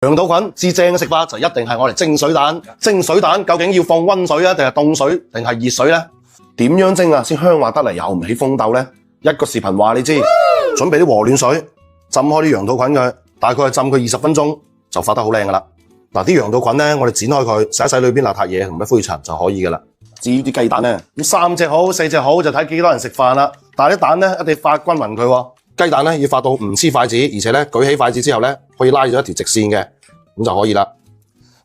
羊肚菌至正嘅食法就一定係我哋蒸水蛋。蒸水蛋究竟要放溫水啊，定係凍水，定係熱水呢？點樣蒸啊先香滑得嚟又唔起風豆呢？一個視頻話你知。準備啲和暖水，浸開啲羊肚菌佢，大概浸佢20分鐘就發得好靚噶啦。嗱，啲羊肚菌呢，我哋剪開佢，洗一洗裏邊邋遢嘢同埋灰塵就可以噶啦。至於啲雞蛋呢，咁3隻好4隻好就睇幾多人食飯啦。但係啲蛋呢，一定要發均勻佢喎。雞蛋呢，要發到唔黐筷子，而且呢，舉起筷子之後呢，可以拉咗一條直線嘅，咁就可以啦。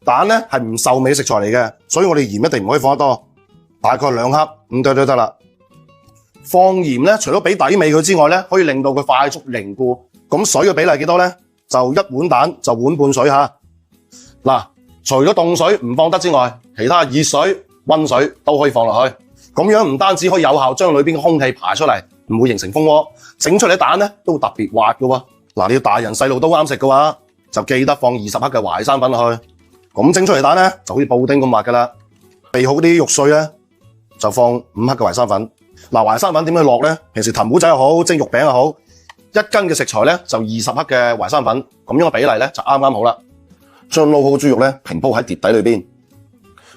蛋呢，係唔受味食材嚟嘅，所以我哋鹽一定唔可以放得多，大概2克5對都得啦。放鹽呢，除咗俾底味佢之外呢，可以令到佢快速凝固。咁水嘅比例幾多呢？就1碗蛋就碗半水吓。嗱，除咗凍水唔放得之外，其他熱水、溫水都可以放落去。咁樣唔單止可以有效將裏邊嘅空氣排出嚟，唔會形成蜂窩，整出嚟蛋呢都會特別滑嘅喎。嗱，你要大人細路都啱食嘅話，就記得放20克嘅淮山粉落去。咁整出嚟蛋呢就好似布丁咁滑噶啦。備好啲肉碎呢，就放5克嘅淮山粉。嗱，淮山粉點樣落呢？平時氹糊仔又好，蒸肉餅又好，1斤嘅食材呢就20克嘅淮山粉，咁樣嘅比例呢就啱啱好啦。將撈好豬肉呢平鋪喺碟底裏邊，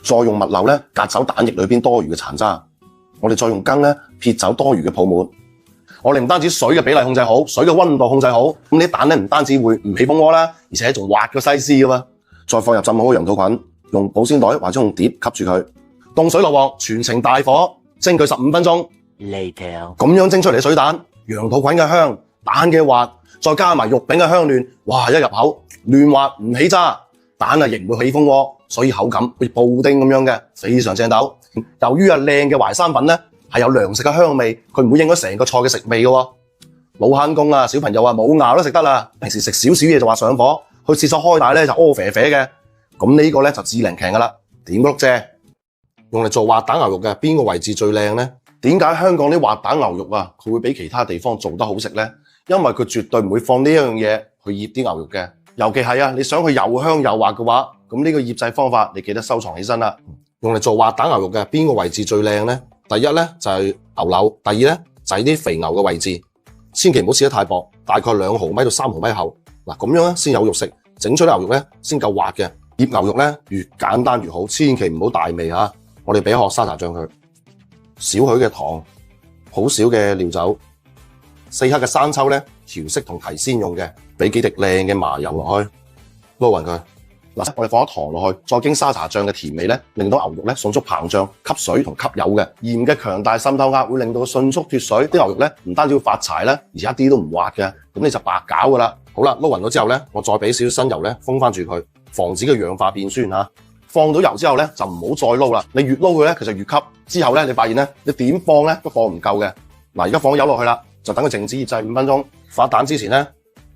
再用蜜漏呢隔走蛋液裏邊多餘嘅殘渣。我哋再用羹呢撇走多餘嘅泡沫。我哋唔單止水嘅比例控制好，水嘅溫度控制好，咁啲蛋呢唔單止會唔起蜂窩啦，而且仲滑過西施㗎喎。再放入浸好嘅羊肚菌，用保鮮袋或者用碟吸住佢。凍水落鑊，全程大火蒸佢15分鐘。Later， 咁樣蒸出嚟嘅水蛋，羊肚菌嘅香，蛋嘅滑，再加埋肉餅嘅香嫩，哇！一入口嫩滑唔起渣，蛋啊亦唔會起蜂窩，所以口感好似布丁咁樣嘅，非常正斗。由於靚嘅淮山粉呢係有糧食嘅香味，佢唔會影響成個菜嘅食味嘅喎。老坑公啊，小朋友啊冇牙都食得啦。平時食少少嘢就話上火，去廁所開大呢就屙啡啡嘅。咁呢個呢就智靈強㗎啦。點個碌蔗，用嚟做滑蛋牛肉嘅邊個位置最靚呢？點解香港啲滑蛋牛肉啊，佢會比其他地方做得好食呢？因為佢絕對唔會放呢樣嘢去醃啲牛肉嘅。尤其係你想佢又香又滑嘅話，咁呢個醃製方法你記得收藏起身啦。用嚟做滑蛋牛肉嘅邊個位置最靚呢？第一呢就係牛柳，第二呢就係啲肥牛嘅位置。千祈唔好切得太薄，大概2毫米到3毫米厚。嗱，咁樣先有肉食，整出啲牛肉呢先夠滑嘅。醃牛肉呢越簡單越好，千祈唔好大味嚇。我哋俾一殼沙茶醬佢。少許嘅糖，好少嘅料酒，4克嘅生抽呢調色同提鮮用嘅，俾幾滴靚嘅麻油落去，撈勻佢。嗱，我哋放咗糖落去，再經沙茶醬嘅甜味呢，令到牛肉呢迅速膨脹、吸水同吸油嘅。鹽嘅強大滲透壓會令到佢迅速脫水，啲牛肉呢唔單止會發柴啦，而且一啲都唔滑嘅，咁你就白攪噶啦。好啦，撈勻咗之後呢，我再俾少少新油呢封翻住佢，防止佢氧化變酸嚇。放到油之後呢，就唔好再撈啦。你越撈佢呢，佢就越吸。之後呢，你發現呢，你點放呢都放唔夠嘅。嗱，而家放油落去啦，就等佢靜止醃製5分鐘。發蛋之前呢，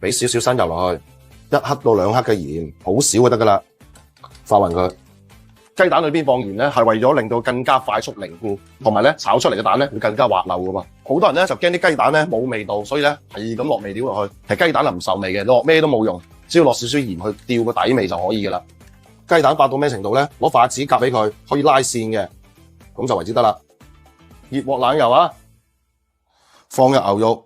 俾少少新油落去，1克到2克嘅鹽，好少就得噶啦。發勻佢。雞蛋裏邊放鹽呢，係為咗令到更加快速凝固，同埋呢炒出嚟嘅蛋呢會更加滑溜噶嘛。好多人呢就驚啲雞蛋呢冇味道，所以呢係咁落味料落去。其實雞蛋係唔受味嘅，落咩都冇用，只要落少少鹽去調個底味就可以噶啦。雞蛋發到咩程度呢？攞筷子夾俾佢，可以拉線嘅，咁就為之得啦。熱鑊冷油啊，放入牛肉。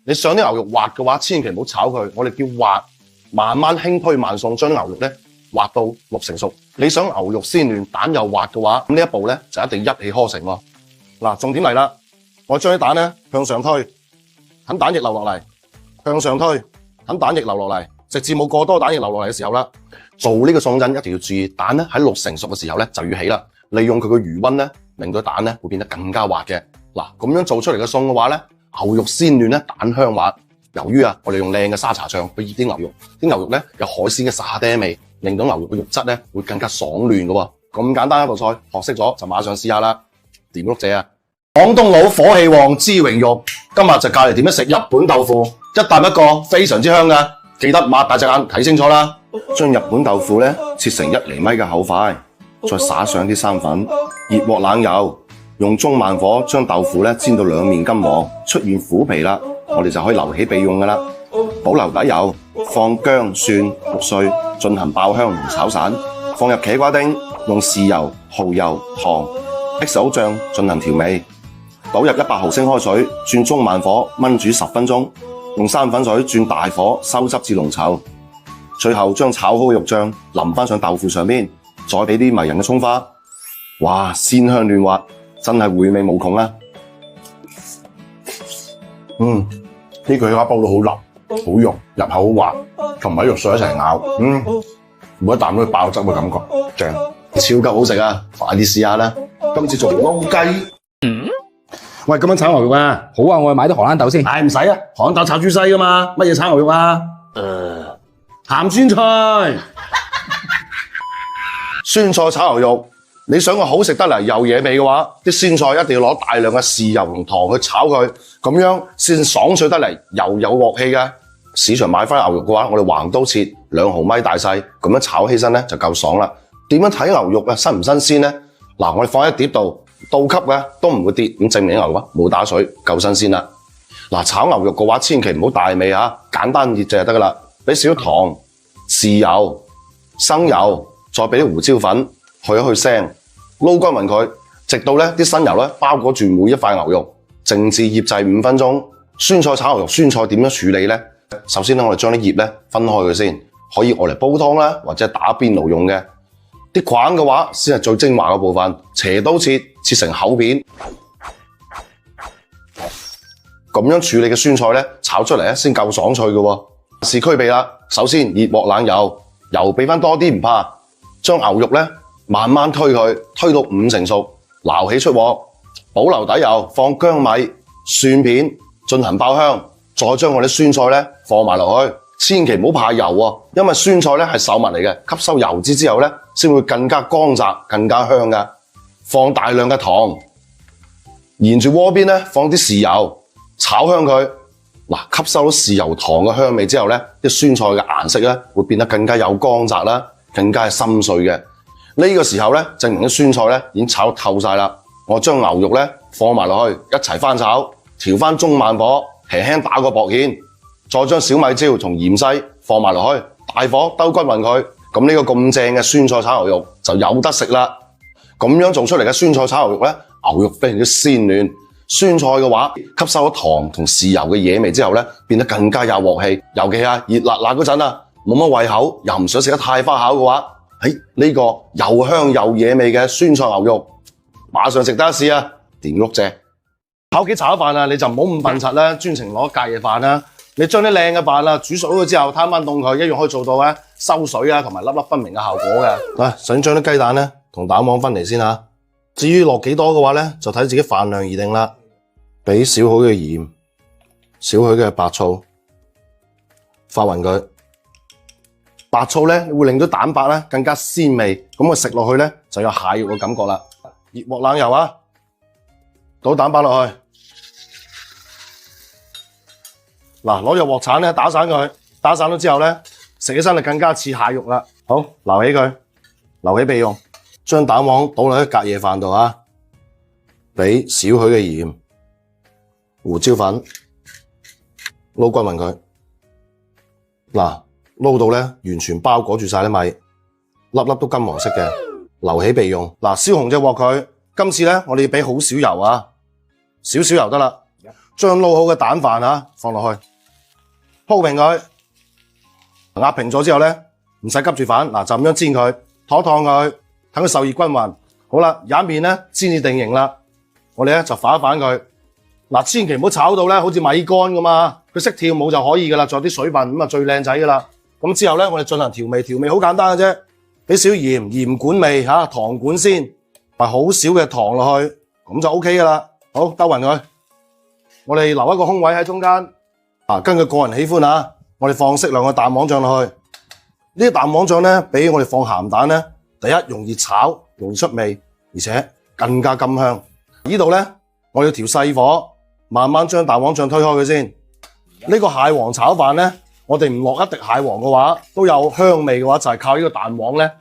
你想啲牛肉滑嘅話，千祈唔好炒佢。我哋叫滑，慢慢輕推慢送，將啲牛肉呢滑到6成熟。你想牛肉鮮嫩，蛋又滑嘅話，咁呢一步呢就一定一氣呵成喎。嗱，重點嚟啦，我將啲蛋呢向上推，等蛋液流落嚟，向上推，等蛋液流落嚟，直至冇過多蛋液流落嚟嘅時候啦。做呢個餸陣一定要注意，蛋呢喺6成熟嘅時候呢就要起啦。利用佢嘅餘溫呢，令到蛋呢會變得更加滑嘅。嗱，咁樣做出嚟嘅餸嘅話呢，牛肉鮮嫩呢，蛋香滑。由於我哋用靚嘅沙茶醬去醃啲牛肉，啲牛肉呢有海鮮嘅沙爹味，令到牛肉嘅肉質呢會更加爽嫩嘅喎。咁簡單一道菜，學識咗就馬上試下啦。掂碌蔗啊！廣東佬火氣旺知榮辱，今日就教嚟點樣食日本豆腐，一啖一個，非常之香㗎。記得擘大隻眼睇清楚啦。將日本豆腐呢切成1厘米嘅厚塊，再撒上啲生粉，熱鑊冷油，用中慢火將豆腐呢煎到兩面金黃，出現虎皮啦，我哋就可以留起備用㗎啦。保留底油，放薑、蒜、肉碎進行爆香同炒散，放入茄瓜丁，用豉油、蠔油、糖、XO醬進行調味，倒入100毫升開水，轉中慢火燜煮10分鐘，用生粉水轉大火收汁至濃稠。最後將炒好嘅肉醬淋返上豆腐上面，再俾啲迷人嘅蔥花，哇，鮮香嫩滑，真係回味無窮啊！呢個蝦包到好腍，好溶，入口好滑，同埋肉碎一齊咬，每一啖都爆汁嘅感覺，正，超級好食啊！快啲試下啦！今次仲撈雞。喂，今晚炒牛肉啊？好啊，我去買啲荷蘭豆先。唉，唔使啊，荷蘭豆炒豬西噶嘛，乜嘢炒牛肉啊？鹹酸菜，酸菜炒牛肉。你想佢好食得嚟又惹味嘅話，啲酸菜一定要攞大量嘅豉油同糖去炒佢，咁樣先爽脆得嚟又有鑊氣嘅。市場買翻牛肉嘅話，我哋橫刀切2毫米大細，咁樣炒起身咧就夠爽啦。點樣睇牛肉啊新唔新鮮呢？嗱，我哋放喺碟度倒吸嘅都唔會跌，咁證明牛肉冇打水，夠新鮮啦。嗱，炒牛肉嘅話，千祈唔好大味啊，簡單熱就得噶啦。俾少糖、豉油、生油，再俾啲胡椒粉去一去腥，撈均勻佢，直到呢啲新油咧包裹住每一塊牛肉，靜置醃製5分鐘。酸菜炒牛肉，酸菜點樣處理呢？首先咧，我哋將啲葉咧分開佢先，可以愛嚟煲湯啦，或者打邊爐用嘅。啲梗嘅話，先係最精華嘅部分，斜刀切成厚片。咁樣處理嘅酸菜咧，炒出嚟咧先夠爽脆嘅喎。事俱備啦，首先熱鑊冷油，油俾翻多啲唔怕，將牛肉咧慢慢推佢，推到5成熟，撈起出鑊，保留底油，放薑米、蒜片進行爆香，再將我啲酸菜咧放埋落去，千祈唔好怕油喎，因為酸菜咧係瘦物嚟嘅，吸收油脂之後咧先會更加光澤、更加香㗎。放大量嘅糖，沿住鍋邊咧放啲豉油。炒香佢，吸收到豉油糖嘅香味之後呢，啲酸菜嘅顏色呢會變得更加有光澤啦，更加係深邃嘅。呢個時候呢，證明啲酸菜呢已經炒透晒啦。我將牛肉呢放埋落去，一齊翻炒，調翻中慢火，輕輕打個薄芡，再將小米椒同芫茜放埋落去，大火兜均勻佢。咁呢個咁正嘅酸菜炒牛肉就有得食啦。咁樣做出嚟嘅酸菜炒牛肉呢，牛肉非常之鮮嫩。酸菜嘅話，吸收咗糖同豉油嘅野味之後呢，變得更加有鑊氣。尤其係熱辣辣嗰陣啊，冇乜胃口，又唔想食得太花巧嘅話，呢個又香又野味嘅酸菜牛肉，馬上值得一試啊！掂碌蔗。喺屋企炒飯啊，你就唔好咁笨柒啦，專程攞隔夜飯啦。你將啲靚嘅飯啊煮熟咗之後，攤翻凍佢，一樣可以做到咧收水啊，同埋粒粒分明嘅效果嘅。首先將啲雞蛋咧同蛋黃分離先嚇。至於落幾多嘅話咧，就睇自己飯量而定啦。俾少許嘅鹽，少許嘅白醋，發勻佢。白醋咧會令到蛋白咧更加鮮味，咁我食落去咧就有蟹肉嘅感覺啦。熱鑊冷油啊，倒蛋白落去。嗱，攞入鑊鏟咧打散佢，打散咗之後咧食起身就更加似蟹肉啦。好，留起佢，留起備用。將蛋黃倒落喺隔夜飯度啊，俾少許嘅鹽。胡椒粉撈均勻佢，撈到咧完全包裹住晒啲米，粒粒都金黃色嘅，留起備用。燒紅隻鑊佢，今次咧我哋要俾好少油啊，少少油得啦。將撈好嘅蛋飯放落去，鋪平佢，壓平咗之後咧唔使急住反，就咁樣煎佢，燙佢，等佢受熱均勻。好啦，有一面咧煎至定型啦，我哋咧就反一反佢。千祈唔好炒到咧，好似米乾咁嘛，佢識跳舞就可以噶啦，仲有啲水分咁最靚仔噶啦。咁之後咧，我哋進行調味，調味好簡單嘅啫，俾少鹽，鹽管味糖管先，埋好少嘅糖落去，咁就 OK 噶啦。好，兜勻佢，我哋留一個空位喺中間。根據個人喜歡我哋放適量嘅蛋黃醬落去。呢啲蛋黃醬咧，比我哋放鹹蛋咧，第一容易炒，容易出味，而且更加甘香。呢度咧，我要調細火。慢慢將蛋黃醬推開佢先。呢個蟹黃炒飯呢，我哋唔落一滴蟹黃嘅話，都有香味嘅話，就係靠呢個蛋黃呢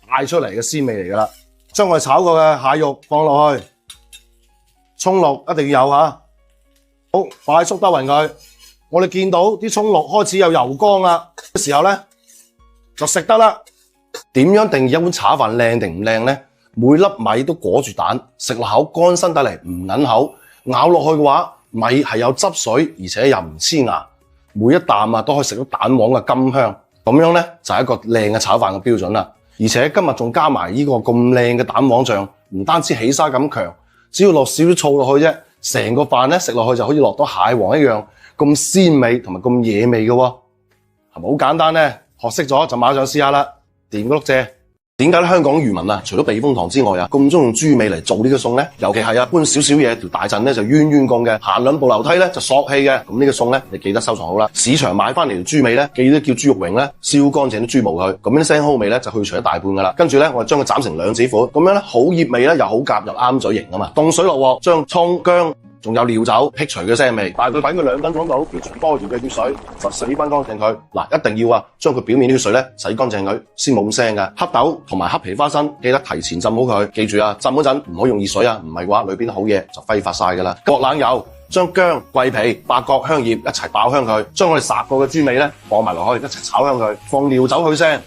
帶出嚟嘅鮮味嚟㗎啦。將我哋炒過嘅蟹肉放落去，蔥綠一定要有好，快速兜勻佢。我哋見到啲蔥綠開始有油光啦，嘅時候呢，就食得啦。點樣定義一碗炒飯靚定唔靚呢？每粒米都裹住蛋，食落口乾身得嚟，唔韌口。咬落去嘅話，米係有汁水，而且又唔黐牙，每一啖都可以食到蛋黃嘅甘香。咁樣呢，就係一個靚嘅炒飯嘅標準啦。而且今日仲加埋呢個咁靚嘅蛋黃醬，唔單止起沙咁強，只要落少少醋落去啫，成個飯呢食落去就好似落到蟹黃一樣咁鮮美同埋咁野味嘅喎，係咪好簡單呢？學識咗就馬上試下啦，掂個碌蔗。點解香港漁民啊，除咗避風塘之外啊，咁中意用豬尾嚟做呢個餸呢？尤其係搬少少嘢條大陣呢，就冤冤降嘅，行兩步樓梯呢，就索氣嘅。咁呢個餸呢，你記得收藏好啦。市場買翻嚟條豬尾呢，記得叫豬肉榮呢，燒乾淨啲豬毛佢，咁啲腥臊味呢，就去除一大半噶啦。跟住呢，我哋將佢斬成兩指款，咁樣呢，好醃味呢，又好夾又啱嘴型啊嘛。凍水落鑊，將蔥薑仲有料酒剔除嘅腥味，大概滾佢2分鐘到，完全多餘嘅血水就洗翻乾淨佢。嗱，一定要將佢表面啲血水呢，洗乾淨佢，先冇咁腥㗎。黑豆同埋黑皮花生記得提前浸好佢，記住啊，浸嗰陣唔好用熱水啊，唔係嘅話裏邊好嘢就揮發晒㗎啦。鑊冷油，將薑、桂皮、八角、香葉一齊爆香佢，將我哋烚過嘅豬尾呢，放埋落去一齊炒香佢，放料酒去腥，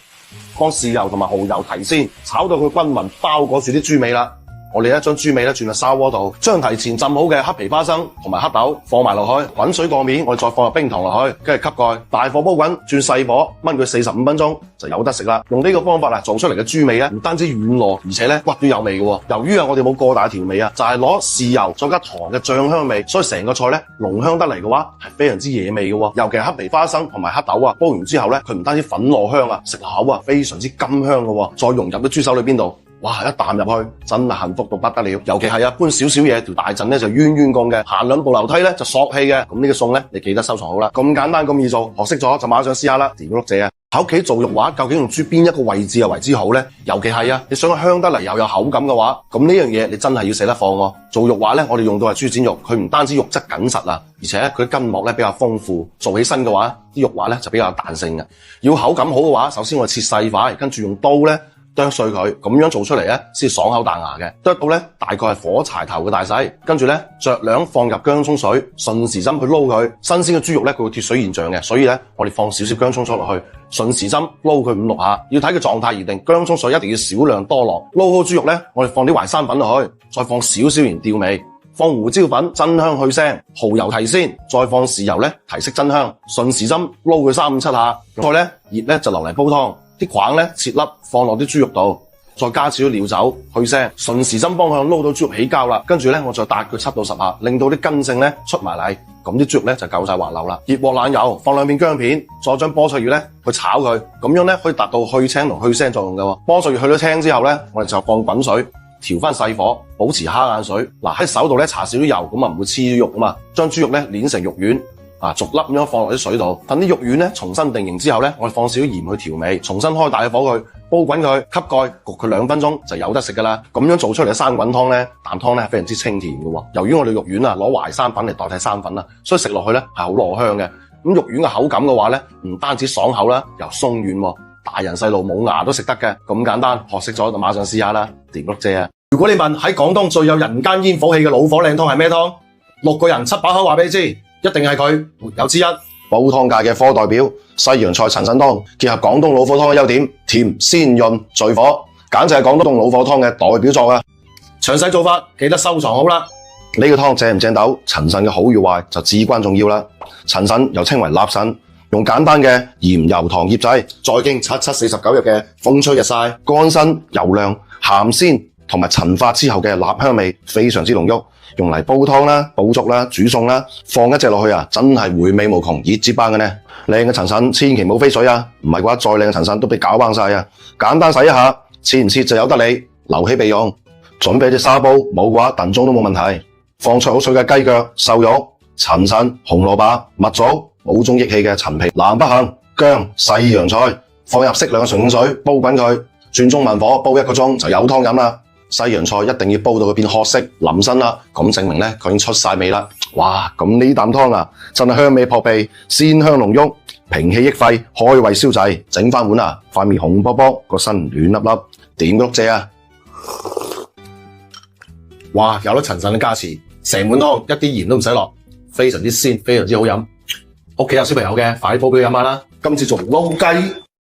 放豉油同埋蠔油提鮮，炒到佢均勻包裹住啲豬尾啦。我哋將豬尾轉入砂鍋度，將提前浸好嘅黑皮花生同埋黑豆放埋落去，滾水過面，我哋再放入冰糖落去，跟住吸蓋，大火煲滾，轉細火燜佢45分鐘就有得食啦。用呢個方法做出嚟嘅豬尾呢，唔單止軟糯，而且呢骨都有味嘅。由於我哋冇過大調味啊，就係攞豉油再加糖嘅醬香味，所以成個菜呢濃香得嚟嘅話係非常之野味嘅。尤其係黑皮花生同埋黑豆煲完之後呢，佢唔單止粉糯香啊，食口非常之甘香嘅，再融入啲豬手裏邊度。哇！一啖入去，真係幸福到不得了。尤其係搬少少嘢，條大陣呢就冤冤降嘅，行兩步樓梯呢就索氣嘅。咁呢個餸呢，你記得收藏好啦。咁簡單咁易做，學識咗就馬上試下啦。掂個碌蔗啊！喺屋企做肉話，究竟用豬邊一個位置為之好呢？尤其係你想佢香得嚟又有口感嘅話，咁呢樣嘢你真係要捨得放喎。做肉話呢，我哋用到係豬展肉，佢唔單止肉質緊實啊，而且佢筋膜呢比較豐富，做起身嘅話，啲肉話呢就比較有彈性嘅。要口感好嘅話，首先我切細塊，跟住用刀呢剁碎佢，咁樣做出嚟呢先爽口彈牙嘅。剁到呢大概係火柴頭嘅大細，跟住呢酌量放入薑蔥水，順時針去撈佢。新鮮嘅豬肉呢，佢會脫水現象嘅，所以呢我哋放少少薑蔥水落去，順時針撈佢5、6下，要睇佢狀態而定。薑蔥水一定要少量多落。撈好豬肉呢，我哋放啲淮山粉落去，再放少少鹽調味，放胡椒粉增香去腥，蠔油提鮮，再放豉油呢提色增香。順時針撈佢3、5、7下，再呢熱呢就留嚟煲湯。啲梗呢切粒放落啲豬肉度，再加少少料酒去腥，順時針方向撈到豬肉起膠啦。跟住呢，我再撻佢7到10下，令到啲筋性呢出埋嚟，咁啲豬肉呢就夠晒滑溜啦。熱鑊冷油，放2片薑片，再將菠菜葉呢去炒佢，咁樣呢可以達到去青同去腥作用嘅。菠菜葉去咗青之後呢，我哋就放滾水，調翻細火，保持蝦眼水。嗱，喺手度呢搽少啲油，咁啊唔會黐肉啊嘛。將豬肉呢捏成肉丸。逐粒咁樣放落啲水度，等啲肉丸呢重新定型之後呢，我哋放少鹽去調味，重新開大火佢，煲滾佢，吸蓋焗佢2分鐘就有得食噶啦。咁樣做出嚟嘅生滾湯呢，啖湯呢係非常之清甜嘅。由於我哋肉丸攞淮山粉嚟代替生粉啦，所以食落去呢係好糯香嘅。咁肉丸嘅口感嘅話呢，唔單止爽口啦，又鬆軟，大人細路冇牙都食得嘅。咁簡單，學識咗就馬上試下啦。掂碌蔗啊！如果你問喺廣東最有人間煙火氣嘅老火靚湯係咩湯，6個人7把口話俾你知。一定係佢，沒有之一。煲湯界嘅科代表西洋菜陳腎湯，結合廣東老火湯嘅優點，甜鮮潤聚火，簡直係廣東老火湯嘅代表作啊！詳細做法記得收藏好啦。呢個湯正唔正斗，陳腎嘅好與壞就至關重要啦。陳腎又稱為臘腎，用簡單嘅鹽油糖醃製，再經749日嘅風吹日曬，乾身油亮，鹹鮮同埋陳發之後嘅臘香味非常之濃郁。用嚟煲湯啦、煲粥啦、煮餸啦，放一隻落去啊，真係回味無窮，熱接班嘅呢。靚嘅陳腎千祈唔好飛水啊，唔係嘅話再靚嘅陳腎都被搞崩晒啊。簡單洗一下，切唔切就由得你，留起備用。準備隻砂煲，冇嘅話燉盅都冇問題。放焯好水嘅雞腳、瘦肉、陳腎、紅蘿蔔、蜜棗、補中益氣嘅陳皮、南北杏、薑、細洋菜，放入適量嘅純水煲滾佢，轉中文火煲1個鐘就有湯飲啦。西洋菜一定要煲到佢變褐色腍身啦，咁證明呢，佢已經出晒味啦。哇，咁呢啖湯啊，真係香味撲鼻，鮮香濃郁，平氣益肺，開胃消滯。整翻碗啊，塊面紅卜卜，個身暖粒粒，點個碌蔗啊！哇，有咗陳腎嘅加持，成碗湯一啲鹽都唔使落，非常之鮮，非常之好飲。屋企有小朋友嘅，快啲煲俾佢飲下啦。今次做撈雞。